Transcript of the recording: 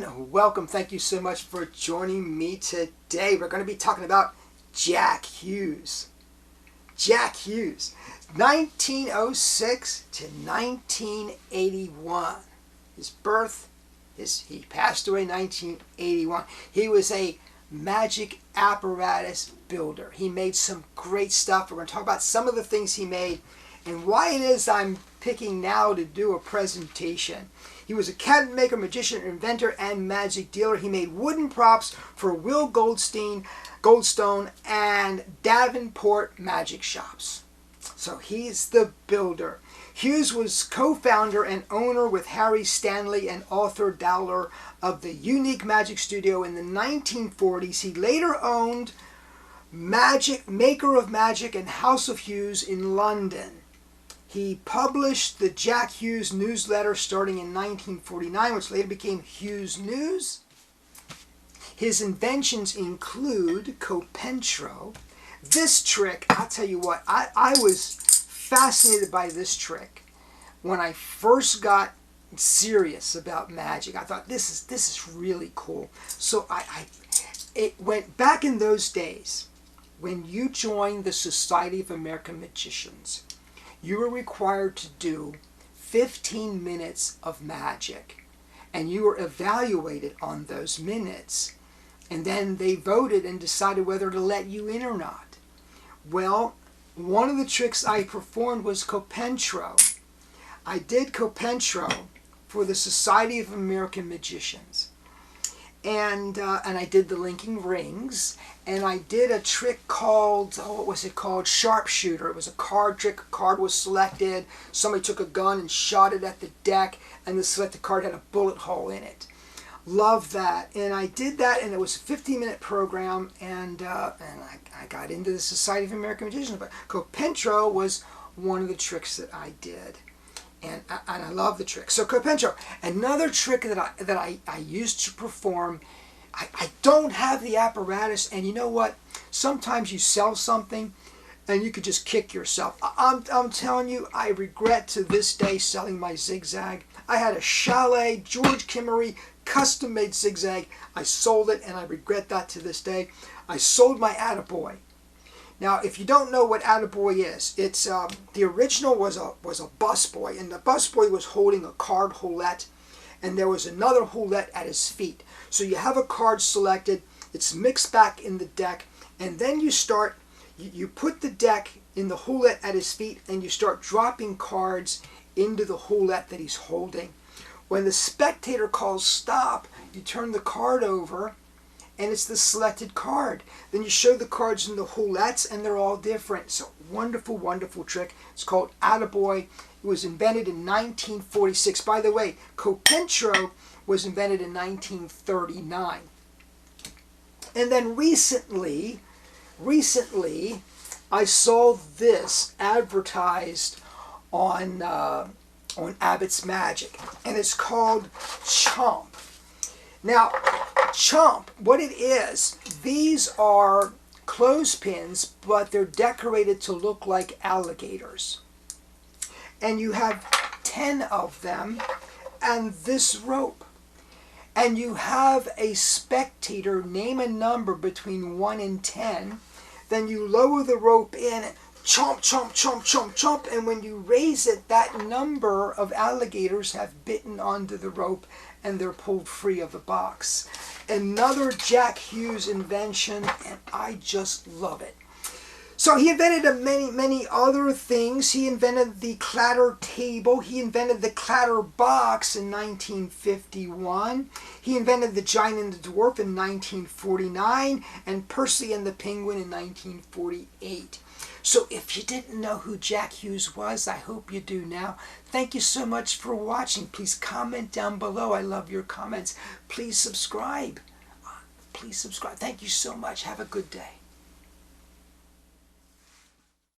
and welcome. Thank you so much for joining me today. We're going to be talking about Jack Hughes. Jack Hughes, 1906 to 1981. His birth, he passed away in 1981. He was a magic apparatus builder. He made some great stuff. We're going to talk about some of the things he made and why it is I'm picking now to do a presentation. He was a cabinet maker, magician, inventor, and magic dealer. He made wooden props for Will Goldston and Davenport magic shops. So he's the builder. Hughes was co-founder and owner with Harry Stanley and author Dowler of the Unique Magic Studio in the 1940s. He later owned Maker of Magic and House of Hughes in London. He published the Jack Hughes newsletter starting in 1949, which later became Hughes News. His inventions include Copenetro. This trick, I'll tell you what, I was fascinated by this trick when I first got serious about magic. I thought this is really cool. So it went back in those days when you joined the Society of American Magicians. You were required to do 15 minutes of magic, and you were evaluated on those minutes, and then they voted and decided whether to let you in or not. Well, one of the tricks I performed was Copenetro. I did Copenetro for the Society of American Magicians, and I did the linking rings, and I did a trick called, what was it called? Sharpshooter. It was a card trick. A card was selected. Somebody took a gun and shot it at the deck, and the selected card had a bullet hole in it. Love that. And I did that, and it was a 15-minute program, and I got into the Society of American Magicians. But Copenetro was one of the tricks that I did. And I love the trick. So Copenetro, another trick that I used to perform. I don't have the apparatus, and you know what? Sometimes you sell something and you could just kick yourself. I'm telling you, I regret to this day selling my zigzag. I had a Chalet George Kimmery custom-made zigzag. I sold it, and I regret that to this day. I sold my AttaBoy. Now, if you don't know what AttaBoy is, it's the original was a busboy, and the busboy was holding a card roulette, and there was another roulette at his feet. So you have a card selected, it's mixed back in the deck, and then you put the deck in the roulette at his feet, and you start dropping cards into the roulette that he's holding. When the spectator calls stop, you turn the card over, and it's the selected card. Then you show the cards in the roulettes, and they're all different. It's a wonderful, wonderful trick. It's called AttaBoy. It was invented in 1946. By the way, Copenetro was invented in 1939. And then recently, I saw this advertised on Abbott's Magic, and it's called Chomp. Now, Chomp, what it is, these are clothespins, but they're decorated to look like alligators. And you have 10 of them, and this rope. And you have a spectator name a number between 1 and 10. Then you lower the rope in, chomp, chomp, chomp, chomp, chomp, and when you raise it, that number of alligators have bitten onto the rope, and they're pulled free of the box. Another Jack Hughes invention, and I just love it. So he invented many other things. He invented the Clatter Table. He invented the Clatter Box in 1951. He invented the Giant and the Dwarf in 1949, and Percy and the Penguin in 1948. So if you didn't know who Jack Hughes was, I hope you do now. Thank you so much for watching. Please comment down below. I love your comments. Please subscribe. Please subscribe. Thank you so much. Have a good day.